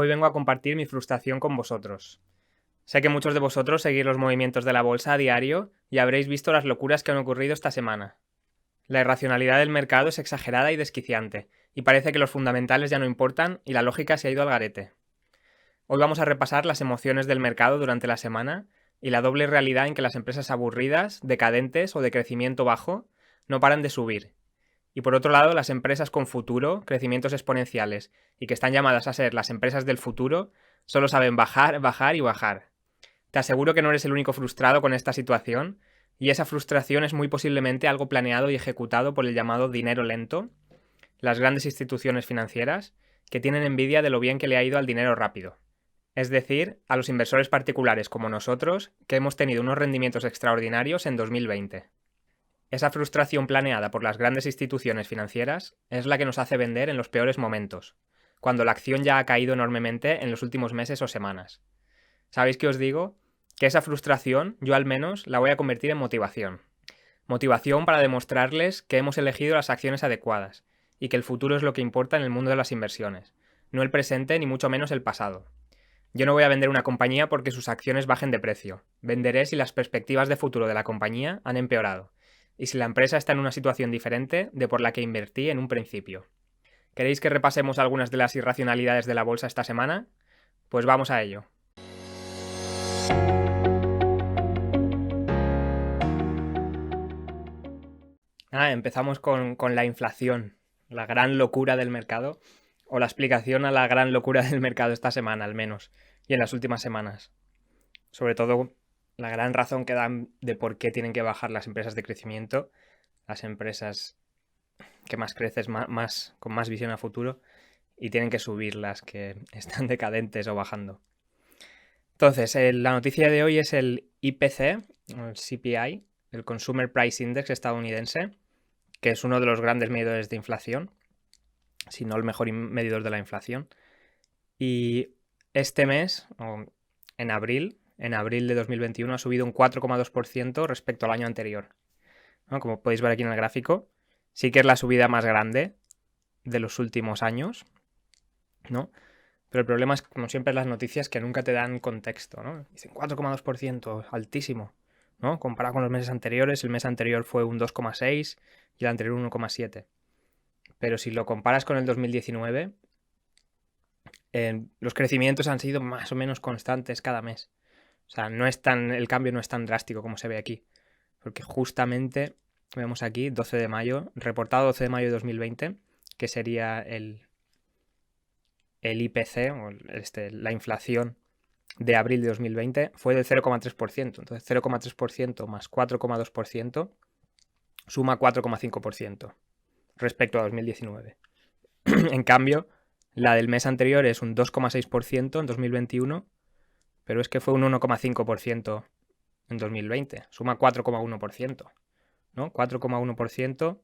Hoy vengo a compartir mi frustración con vosotros. Sé que muchos de vosotros seguís los movimientos de la bolsa a diario y habréis visto las locuras que han ocurrido esta semana. La irracionalidad del mercado es exagerada y desquiciante, y parece que los fundamentales ya no importan y la lógica se ha ido al garete. Hoy vamos a repasar las emociones del mercado durante la semana y la doble realidad en que las empresas aburridas, decadentes o de crecimiento bajo no paran de subir. Y por otro lado, las empresas con futuro, crecimientos exponenciales y que están llamadas a ser las empresas del futuro, solo saben bajar, bajar y bajar. Te aseguro que no eres el único frustrado con esta situación, y esa frustración es muy posiblemente algo planeado y ejecutado por el llamado dinero lento, las grandes instituciones financieras, que tienen envidia de lo bien que le ha ido al dinero rápido. Es decir, a los inversores particulares como nosotros, que hemos tenido unos rendimientos extraordinarios en 2020. Esa frustración planeada por las grandes instituciones financieras es la que nos hace vender en los peores momentos, cuando la acción ya ha caído enormemente en los últimos meses o semanas. ¿Sabéis qué os digo? Que esa frustración, yo al menos, la voy a convertir en motivación. Motivación para demostrarles que hemos elegido las acciones adecuadas y que el futuro es lo que importa en el mundo de las inversiones, no el presente ni mucho menos el pasado. Yo no voy a vender una compañía porque sus acciones bajen de precio. Venderé si las perspectivas de futuro de la compañía han empeorado y si la empresa está en una situación diferente de por la que invertí en un principio. ¿Queréis que repasemos algunas de las irracionalidades de la bolsa esta semana? Pues vamos a ello. Empezamos con la inflación, la gran locura del mercado, o la explicación a la gran locura del mercado esta semana al menos, y en las últimas semanas. Sobre todo la gran razón que dan de por qué tienen que bajar las empresas de crecimiento, las empresas que más creces, con más visión a futuro, y tienen que subir las que están decadentes o bajando. Entonces, la noticia de hoy es el IPC, el CPI, el Consumer Price Index estadounidense, que es uno de los grandes medidores de inflación, si no el mejor medidor de la inflación. Y este mes, en abril de 2021, ha subido un 4,2% respecto al año anterior, ¿no? Como podéis ver aquí en el gráfico, sí que es la subida más grande de los últimos años, ¿no? Pero el problema es, como siempre, las noticias que nunca te dan contexto, ¿no? Dicen 4,2%, altísimo, ¿no? Comparado con los meses anteriores, el mes anterior fue un 2,6 y el anterior un 1,7. Pero si lo comparas con el 2019, los crecimientos han sido más o menos constantes cada mes. O sea, el cambio no es tan drástico como se ve aquí. Porque justamente, vemos aquí, 12 de mayo, reportado 12 de mayo de 2020, que sería el IPC, o la inflación de abril de 2020, fue del 0,3%. Entonces, 0,3% más 4,2% suma 4,5% respecto a 2019. En cambio, la del mes anterior es un 2,6% en 2021, pero es que fue un 1,5% en 2020. Suma 4,1%, ¿no? 4,1%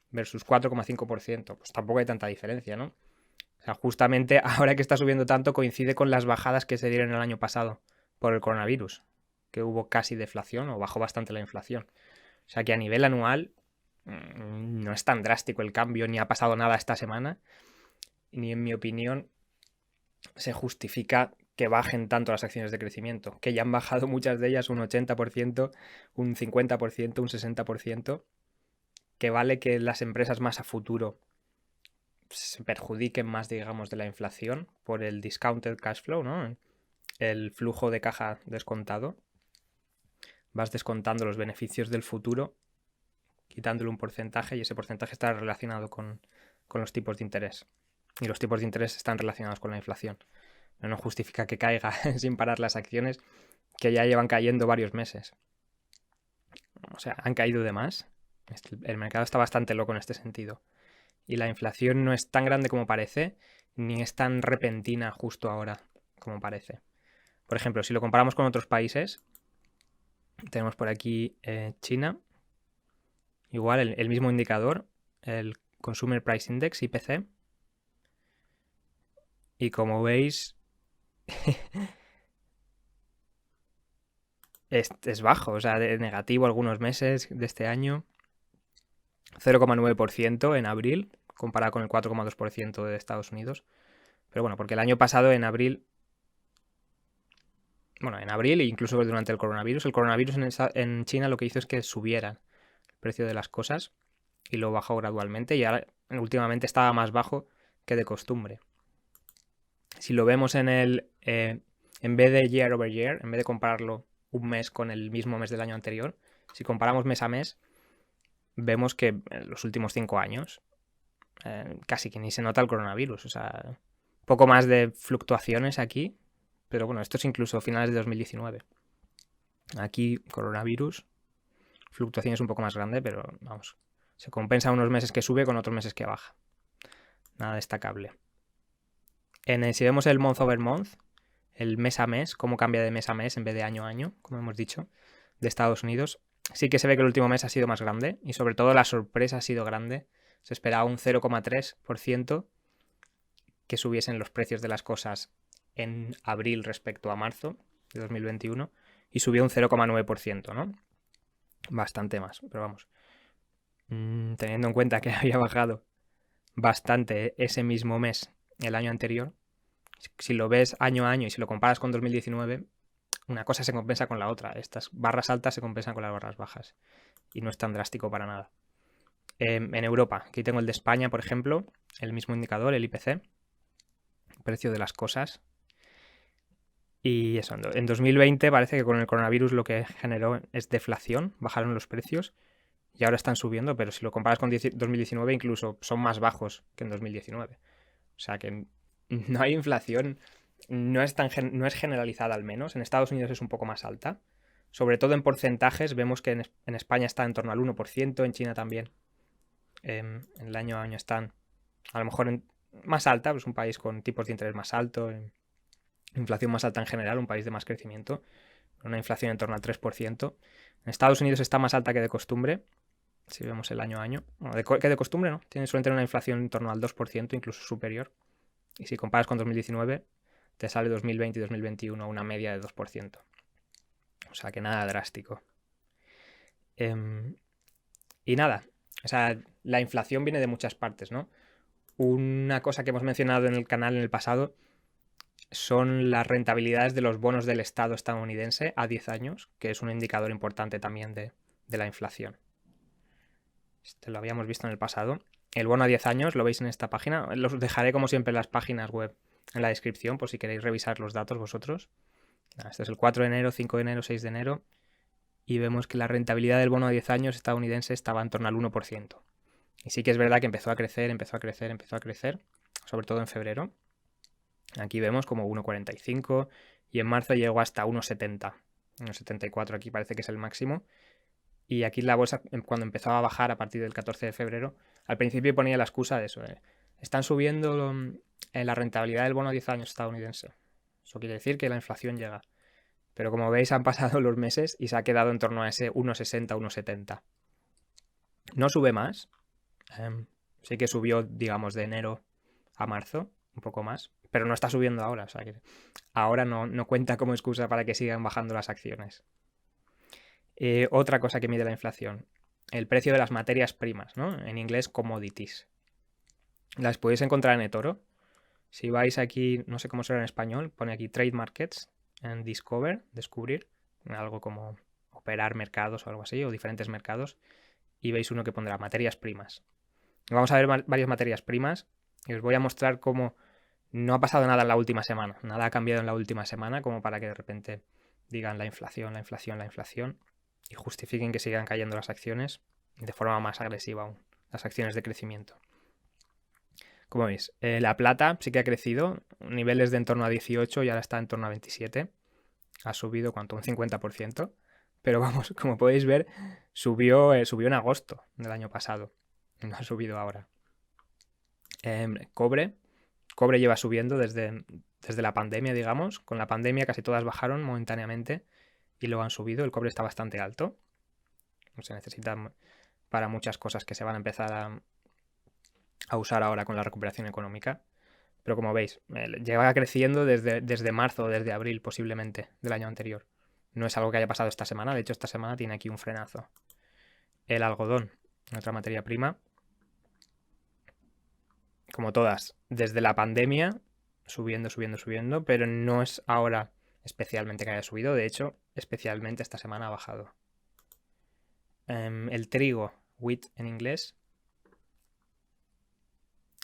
versus 4,5%. Pues tampoco hay tanta diferencia, ¿no? O sea, justamente ahora que está subiendo tanto coincide con las bajadas que se dieron el año pasado por el coronavirus, que hubo casi deflación o bajó bastante la inflación. O sea que a nivel anual no es tan drástico el cambio, ni ha pasado nada esta semana, ni en mi opinión se justifica que bajen tanto las acciones de crecimiento, que ya han bajado muchas de ellas un 80%, un 50%, un 60%, que vale que las empresas más a futuro se perjudiquen más, digamos, de la inflación por el discounted cash flow, ¿no? El flujo de caja descontado. Vas descontando los beneficios del futuro, quitándole un porcentaje, y ese porcentaje está relacionado con los tipos de interés. Y los tipos de interés están relacionados con la inflación. No justifica que caiga sin parar las acciones, que ya llevan cayendo varios meses. O sea, han caído de más. El mercado está bastante loco en este sentido. Y la inflación no es tan grande como parece, ni es tan repentina justo ahora como parece. Por ejemplo, si lo comparamos con otros países, tenemos por aquí China, igual el mismo indicador, el Consumer Price Index, IPC, y como veis es bajo, o sea, de negativo algunos meses de este año, 0,9% en abril, comparado con el 4,2% de Estados Unidos. Pero bueno, porque el año pasado en abril e incluso durante el coronavirus en China lo que hizo es que subiera el precio de las cosas y lo bajó gradualmente y ahora últimamente estaba más bajo que de costumbre. Si lo vemos en vez de year over year, en vez de compararlo un mes con el mismo mes del año anterior, si comparamos mes a mes, vemos que en los últimos 5 años casi que ni se nota el coronavirus. O sea, poco más de fluctuaciones aquí, pero bueno, esto es incluso finales de 2019. Aquí, coronavirus, fluctuación es un poco más grande, pero vamos, se compensa unos meses que sube con otros meses que baja. Nada destacable. Si vemos el month over month, el mes a mes, cómo cambia de mes a mes en vez de año a año, como hemos dicho, de Estados Unidos, sí que se ve que el último mes ha sido más grande y sobre todo la sorpresa ha sido grande. Se esperaba un 0,3% que subiesen los precios de las cosas en abril respecto a marzo de 2021 y subió un 0,9%, ¿no? Bastante más, pero vamos. Teniendo en cuenta que había bajado bastante ese mismo mes el año anterior, si lo ves año a año y si lo comparas con 2019, una cosa se compensa con la otra. Estas barras altas se compensan con las barras bajas y no es tan drástico para nada. En Europa, aquí tengo el de España, por ejemplo, el mismo indicador, el IPC, precio de las cosas. Y eso, en 2020 parece que con el coronavirus lo que generó es deflación, bajaron los precios y ahora están subiendo, pero si lo comparas con 2019 incluso son más bajos que en 2019. O sea que no hay inflación, no es generalizada al menos. En Estados Unidos es un poco más alta. Sobre todo en porcentajes, vemos que en España está en torno al 1%, en China también. En el año a año están a lo mejor más alta, pues un país con tipos de interés más alto, inflación más alta en general, un país de más crecimiento, una inflación en torno al 3%. En Estados Unidos está más alta que de costumbre, si vemos el año a año. Bueno, que de costumbre no, suelen tener una inflación en torno al 2%, incluso superior. Y si comparas con 2019, te sale 2020 y 2021 una media de 2%. O sea que nada drástico. Y nada, o sea, la inflación viene de muchas partes, ¿no? Una cosa que hemos mencionado en el canal en el pasado son las rentabilidades de los bonos del Estado estadounidense a 10 años, que es un indicador importante también de la inflación. Este lo habíamos visto en el pasado. El bono a 10 años lo veis en esta página. Los dejaré como siempre en las páginas web en la descripción por si queréis revisar los datos vosotros. Este es el 4 de enero, 5 de enero, 6 de enero. Y vemos que la rentabilidad del bono a 10 años estadounidense estaba en torno al 1%. Y sí que es verdad que empezó a crecer, sobre todo en febrero. Aquí vemos como 1,45 y en marzo llegó hasta 1,70. 1,74 aquí parece que es el máximo. Y aquí la bolsa, cuando empezaba a bajar a partir del 14 de febrero, al principio ponía la excusa de eso. Están subiendo la rentabilidad del bono a 10 años estadounidense. Eso quiere decir que la inflación llega. Pero como veis han pasado los meses y se ha quedado en torno a ese 1,60, 1,70. No sube más. Sí que subió, digamos, de enero a marzo, un poco más. Pero no está subiendo ahora. O sea que ahora no cuenta como excusa para que sigan bajando las acciones. Otra cosa que mide la inflación, el precio de las materias primas, ¿no? En inglés, commodities. Las podéis encontrar en eToro. Si vais aquí, no sé cómo será en español, pone aquí Trade Markets en descubrir, algo como operar mercados o algo así, o diferentes mercados, y veis uno que pondrá materias primas. Vamos a ver varias materias primas y os voy a mostrar cómo no ha pasado nada en la última semana, nada ha cambiado en la última semana como para que de repente digan la inflación y justifiquen que sigan cayendo las acciones de forma más agresiva aún, las acciones de crecimiento. Como veis, la plata sí que ha crecido, niveles de en torno a 18 y ahora está en torno a 27. Ha subido, ¿cuánto? Un 50%. Pero vamos, como podéis ver, subió en agosto del año pasado. No ha subido ahora. Cobre lleva subiendo desde la pandemia, digamos. Con la pandemia casi todas bajaron momentáneamente y luego han subido. El cobre está bastante alto. Se necesita para muchas cosas que se van a empezar a usar ahora con la recuperación económica. Pero como veis, lleva creciendo desde marzo o desde abril posiblemente del año anterior. No es algo que haya pasado esta semana, de hecho esta semana tiene aquí un frenazo. El algodón, otra materia prima. Como todas, desde la pandemia subiendo, pero no es ahora especialmente que haya subido. De hecho, especialmente esta semana ha bajado. El trigo, wheat en inglés.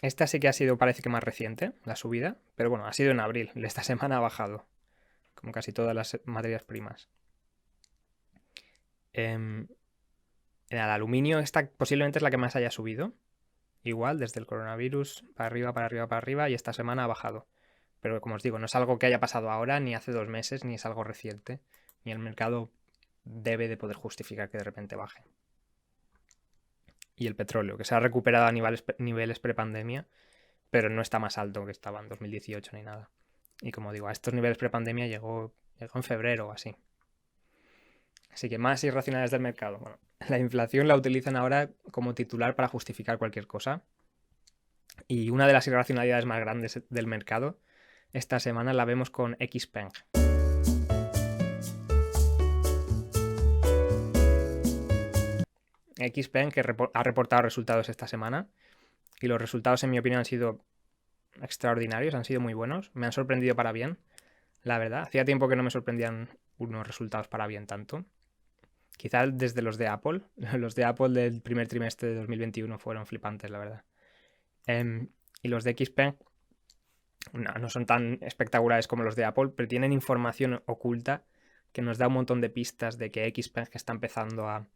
Esta sí que ha sido, parece que más reciente, la subida, pero bueno, ha sido en abril. Esta semana ha bajado, como casi todas las materias primas. En el aluminio, esta posiblemente es la que más haya subido. Igual, desde el coronavirus, para arriba, para arriba, para arriba, y esta semana ha bajado. Pero como os digo, no es algo que haya pasado ahora, ni hace 2 meses, ni es algo reciente, ni el mercado debe de poder justificar que de repente baje. Y el petróleo, que se ha recuperado a niveles prepandemia, pero no está más alto que estaba en 2018 ni nada. Y como digo, a estos niveles prepandemia llegó en febrero o así. Así que más irracionales del mercado. Bueno, la inflación la utilizan ahora como titular para justificar cualquier cosa. Y una de las irracionalidades más grandes del mercado esta semana la vemos con Xpeng. Xpeng que ha reportado resultados esta semana y los resultados en mi opinión han sido extraordinarios, han sido muy buenos, me han sorprendido para bien, la verdad. Hacía tiempo que no me sorprendían unos resultados para bien tanto. Quizás desde los de Apple. Los de Apple del primer trimestre de 2021 fueron flipantes, la verdad. Y los de Xpeng no son tan espectaculares como los de Apple, pero tienen información oculta que nos da un montón de pistas de que Xpeng está empezando a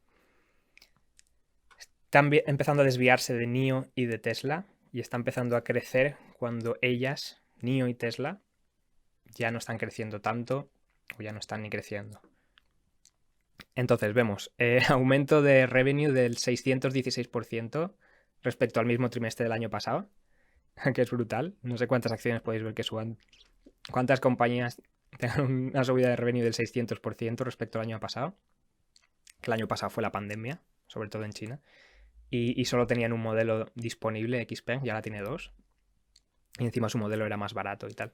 desviarse de NIO y de Tesla y está empezando a crecer cuando ellas, NIO y Tesla, ya no están creciendo tanto o ya no están ni creciendo. Entonces vemos aumento de revenue del 616% respecto al mismo trimestre del año pasado, que es brutal. No sé cuántas acciones podéis ver que suban. ¿Cuántas compañías tengan una subida de revenue del 600% respecto al año pasado? Que el año pasado fue la pandemia, sobre todo en China. Y solo tenían un modelo disponible, Xpeng, ya la tiene 2. Y encima su modelo era más barato y tal.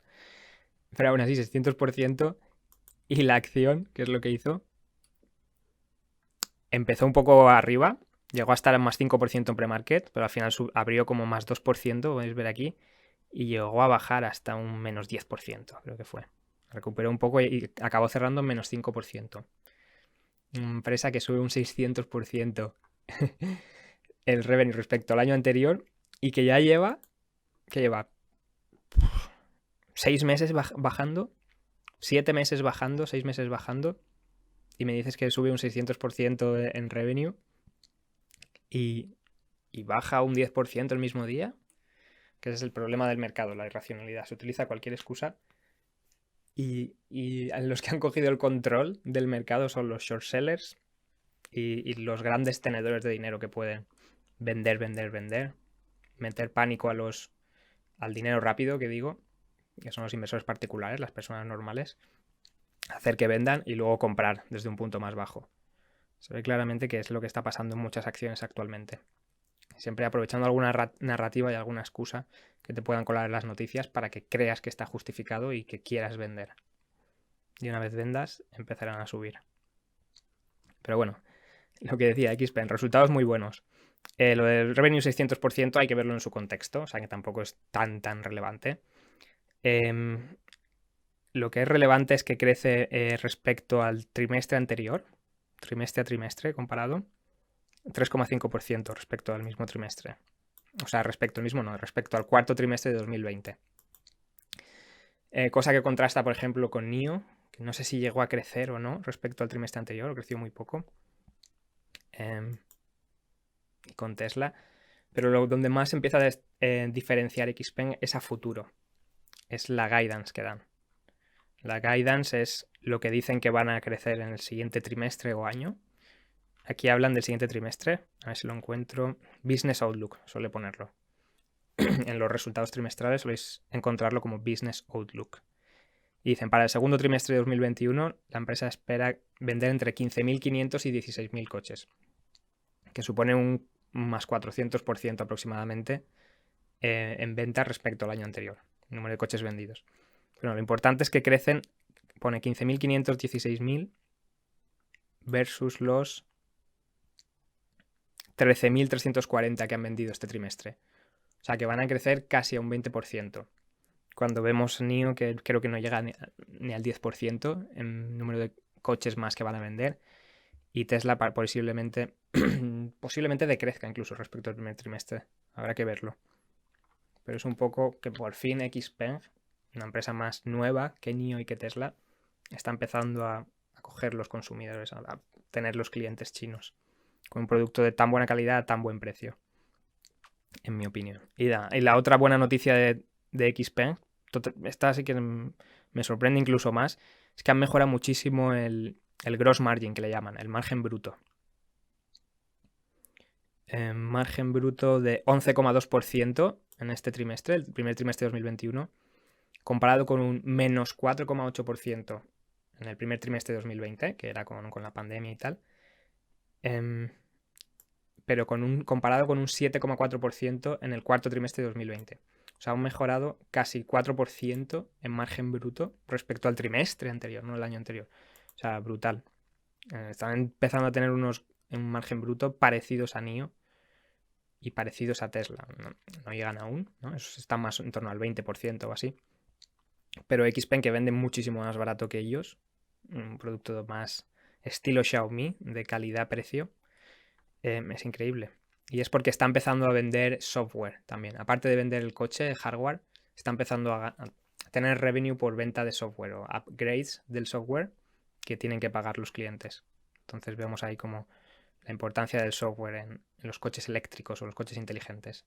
Pero aún así, 600%. Y la acción, que es lo que hizo, empezó un poco arriba. Llegó a estar en más 5% en pre-market, pero al final abrió como más 2%, podéis ver aquí. Y llegó a bajar hasta un menos 10%, creo que fue. Recuperó un poco y acabó cerrando en menos 5%. Una empresa que sube un 600% el revenue respecto al año anterior y que ya lleva 6 meses bajando, 7 meses bajando, 6 meses bajando, y me dices que sube un 600% en revenue y baja un 10% el mismo día, que ese es el problema del mercado, la irracionalidad. Se utiliza cualquier excusa y los que han cogido el control del mercado son los short sellers y los grandes tenedores de dinero que pueden vender, meter pánico al dinero rápido, que digo, que son los inversores particulares, las personas normales, hacer que vendan y luego comprar desde un punto más bajo. Se ve claramente que es lo que está pasando en muchas acciones actualmente. Siempre aprovechando alguna narrativa y alguna excusa que te puedan colar en las noticias para que creas que está justificado y que quieras vender. Y una vez vendas, empezarán a subir. Pero bueno, lo que decía Xpeng, resultados muy buenos. Lo del revenue 600% hay que verlo en su contexto, o sea que tampoco es tan relevante. Lo que es relevante es que crece respecto al trimestre anterior, trimestre a trimestre comparado, 3,5% respecto al mismo trimestre. O sea, respecto al cuarto trimestre de 2020. Cosa que contrasta, por ejemplo, con NIO, que no sé si llegó a crecer o no respecto al trimestre anterior, creció muy poco. Y con Tesla. Pero donde más empieza a diferenciar Xpeng es a futuro. Es la guidance que dan. La guidance es lo que dicen que van a crecer en el siguiente trimestre o año. Aquí hablan del siguiente trimestre. A ver si lo encuentro. Business Outlook, suele ponerlo. En los resultados trimestrales soléis encontrarlo como Business Outlook. Y dicen, para el segundo trimestre de 2021, la empresa espera vender entre 15.500 y 16.000 coches, que supone un más 400% aproximadamente en ventas respecto al año anterior, el número de coches vendidos. Pero lo importante es que crecen, pone 15.500, 16.000 versus los 13.340 que han vendido este trimestre. O sea que van a crecer casi a un 20%, Cuando vemos NIO, que creo que no llega ni al 10% en número de coches más que van a vender, y Tesla posiblemente decrezca incluso respecto al primer trimestre. Habrá que verlo. Pero es un poco que por fin XPeng, una empresa más nueva que NIO y que Tesla, está empezando a coger los consumidores, a tener los clientes chinos, con un producto de tan buena calidad a tan buen precio, en mi opinión. Y la otra buena noticia de XPeng, esta sí que me sorprende incluso más, es que han mejorado muchísimo el gross margin, que le llaman, el margen bruto. Margen bruto de 11,2% en este trimestre, el primer trimestre de 2021, comparado con un menos 4,8% en el primer trimestre de 2020, que era con la pandemia y tal, pero comparado con un 7,4% en el cuarto trimestre de 2020. O sea, han mejorado casi 4% en margen bruto respecto al trimestre anterior, no el año anterior. O sea, brutal. Están empezando a tener un margen bruto parecidos a NIO y parecidos a Tesla. No llegan aún, ¿no? Están más en torno al 20% o así. Pero XPeng, que vende muchísimo más barato que ellos, un producto más estilo Xiaomi, de calidad-precio, es increíble. Y es porque está empezando a vender software también. Aparte de vender el coche, el hardware, está empezando a tener revenue por venta de software o upgrades del software que tienen que pagar los clientes. Entonces vemos ahí como la importancia del software en los coches eléctricos o los coches inteligentes.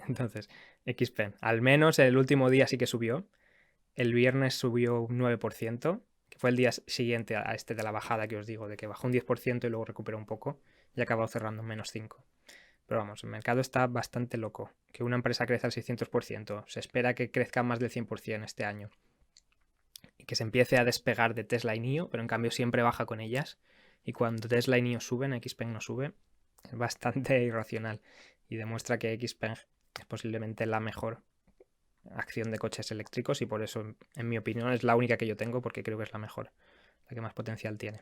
Entonces, XPeng, al menos el último día sí que subió. El viernes subió un 9%, que fue el día siguiente a este de la bajada que os digo, de que bajó un 10% y luego recuperó un poco y acabó cerrando en menos 5%. Pero vamos, el mercado está bastante loco. Que una empresa crezca al 600%, se espera que crezca más del 100% este año. Y que se empiece a despegar de Tesla y NIO, pero en cambio siempre baja con ellas. Y cuando Tesla y NIO suben, XPeng no sube. Es bastante irracional. Y demuestra que XPeng es posiblemente la mejor acción de coches eléctricos y por eso, en mi opinión, es la única que yo tengo porque creo que es la mejor, la que más potencial tiene.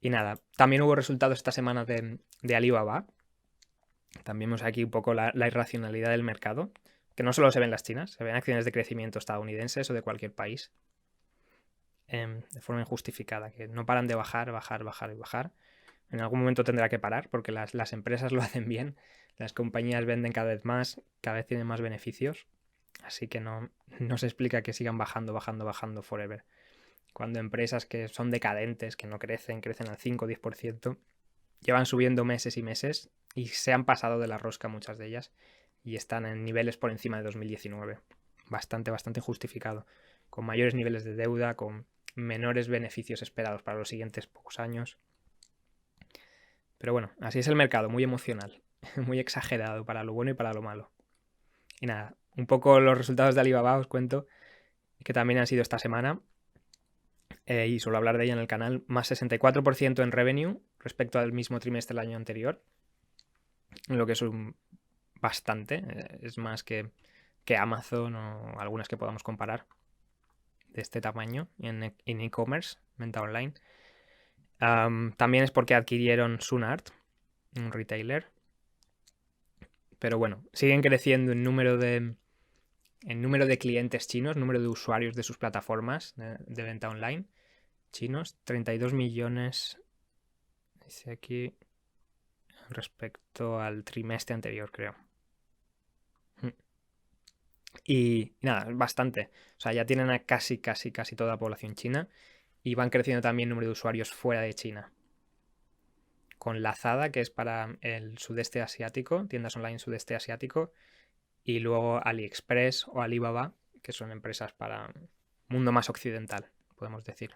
Y nada, también hubo resultados esta semana de Alibaba. También vemos aquí un poco la irracionalidad del mercado, que no solo se ven las chinas, se ven acciones de crecimiento estadounidenses o de cualquier país de forma injustificada, que no paran de bajar. En algún momento tendrá que parar porque las empresas lo hacen bien, las compañías venden cada vez más, cada vez tienen más beneficios. Así que no se explica que sigan bajando forever. Cuando empresas que son decadentes, que no crecen al 5 o 10%, llevan subiendo meses y meses y se han pasado de la rosca muchas de ellas y están en niveles por encima de 2019. Bastante injustificado. Con mayores niveles de deuda, con menores beneficios esperados para los siguientes pocos años. Pero bueno, así es el mercado, muy emocional, muy exagerado para lo bueno y para lo malo. Y nada, un poco los resultados de Alibaba os cuento, que también han sido esta semana, y suelo hablar de ella en el canal, más 64% en revenue respecto al mismo trimestre del año anterior, lo que es bastante, es más que Amazon o algunas que podamos comparar de este tamaño en e-commerce, venta online. También es porque adquirieron Sunart, un retailer, pero bueno, siguen creciendo en número de clientes chinos, número de usuarios de sus plataformas de venta online chinos, 32 millones, dice aquí, respecto al trimestre anterior, creo. Y nada, bastante. O sea, ya tienen a casi toda la población china y van creciendo también el número de usuarios fuera de China. Con Lazada, que es para el sudeste asiático, tiendas online sudeste asiático, y luego AliExpress o Alibaba, que son empresas para mundo más occidental, podemos decir,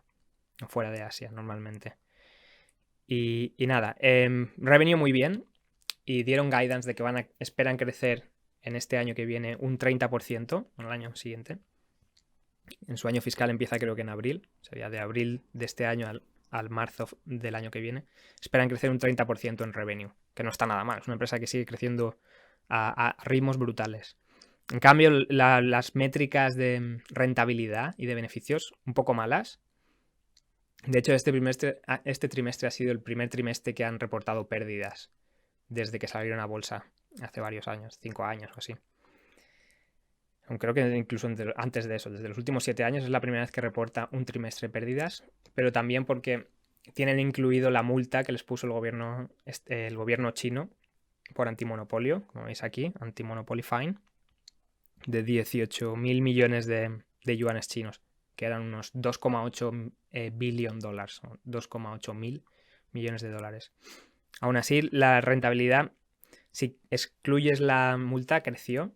fuera de Asia normalmente. Y nada, revenue muy bien y dieron guidance de que esperan crecer en este año que viene un 30% en el año siguiente. En su año fiscal empieza creo que en abril, sería de abril de este año al marzo del año que viene. Esperan crecer un 30% en revenue, que no está nada mal, es una empresa que sigue creciendo a rimos brutales. En cambio, las métricas de rentabilidad y de beneficios un poco malas. De hecho, este trimestre ha sido el primer trimestre que han reportado pérdidas desde que salieron a bolsa hace varios años, 5 años o así. Creo que incluso antes de eso, desde los últimos 7 años es la primera vez que reporta un trimestre de pérdidas, pero también porque tienen incluido la multa que les puso el gobierno chino por antimonopolio, como veis aquí, antimonopoly fine, de 18.000 millones de yuanes chinos, que eran unos 2,8 billion dólares, 2,8 mil millones de dólares. Aún así, la rentabilidad, si excluyes la multa, creció,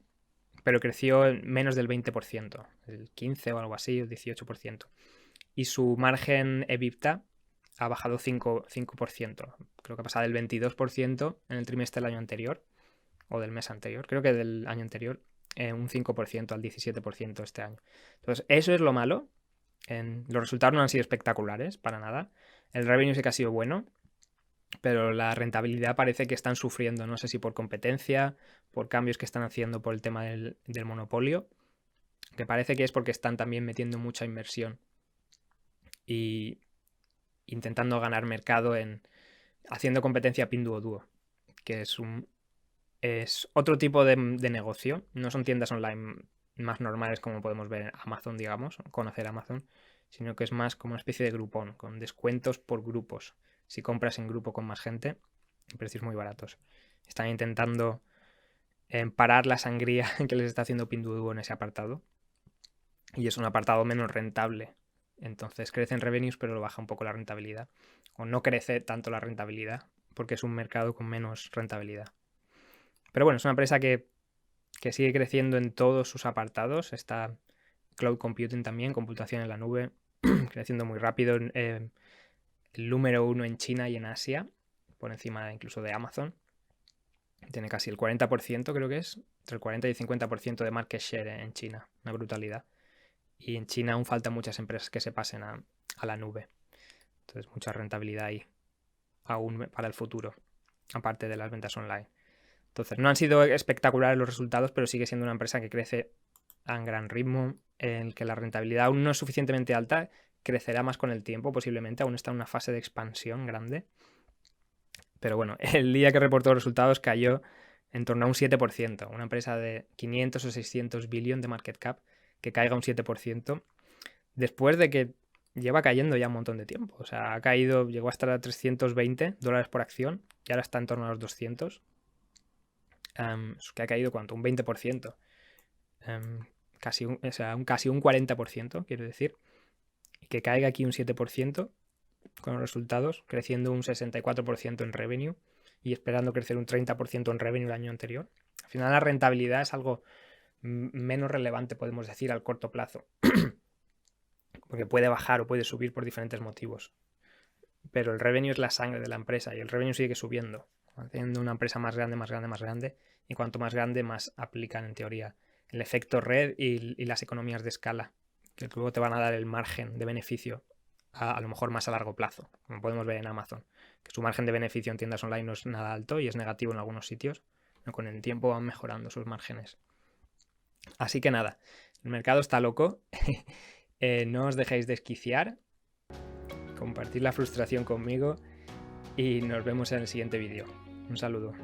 pero creció menos del 20%, el 15 o algo así, el 18%. Y su margen EBITDA ha bajado 5%. Creo que ha pasado del 22% en el trimestre del año anterior, o del mes anterior, creo que del año anterior, un 5% al 17% este año. Entonces, eso es lo malo. Los resultados no han sido espectaculares, para nada. El revenue sí que ha sido bueno, pero la rentabilidad parece que están sufriendo, no sé si por competencia, por cambios que están haciendo por el tema del monopolio, que parece que es porque están también metiendo mucha inversión y intentando ganar mercado haciendo competencia a Pinduoduo, que es otro tipo de negocio. No son tiendas online más normales como podemos ver en Amazon, digamos, conocer Amazon, sino que es más como una especie de Groupon, con descuentos por grupos. Si compras en grupo con más gente, precios muy baratos. Están intentando parar la sangría que les está haciendo Pinduoduo en ese apartado. Y es un apartado menos rentable. Entonces crecen revenues, pero lo baja un poco la rentabilidad. O no crece tanto la rentabilidad, porque es un mercado con menos rentabilidad. Pero bueno, es una empresa que sigue creciendo en todos sus apartados. Está cloud computing también, computación en la nube, creciendo muy rápido. El número 1 en China y en Asia, por encima incluso de Amazon. Tiene casi el 40%, creo que es, entre el 40 y el 50% de market share en China. Una brutalidad. Y en China aún faltan muchas empresas que se pasen a la nube. Entonces, mucha rentabilidad ahí, aún para el futuro, aparte de las ventas online. Entonces, no han sido espectaculares los resultados, pero sigue siendo una empresa que crece a un gran ritmo, en el que la rentabilidad aún no es suficientemente alta, crecerá más con el tiempo, posiblemente, aún está en una fase de expansión grande. Pero bueno, el día que reportó los resultados cayó en torno a un 7%. Una empresa de 500 o 600 billion de market cap que caiga un 7%, después de que lleva cayendo ya un montón de tiempo. O sea, llegó a estar a $320 por acción y ahora está en torno a los 200. Que ha caído ¿cuánto? Un 20%. Casi un 40%, quiero decir. Y que caiga aquí un 7% con los resultados, creciendo un 64% en revenue y esperando crecer un 30% en revenue el año anterior. Al final la rentabilidad es algo menos relevante, podemos decir, al corto plazo. Porque puede bajar o puede subir por diferentes motivos. Pero el revenue es la sangre de la empresa y el revenue sigue subiendo, haciendo una empresa más grande, más grande, más grande. Y cuanto más grande, más aplican en teoría el efecto red y las economías de escala, que luego te van a dar el margen de beneficio a lo mejor más a largo plazo, como podemos ver en Amazon, que su margen de beneficio en tiendas online no es nada alto y es negativo en algunos sitios, pero con el tiempo van mejorando sus márgenes. Así que nada, el mercado está loco. No os dejéis desquiciar, compartir la frustración conmigo y nos vemos en el siguiente vídeo. Un saludo.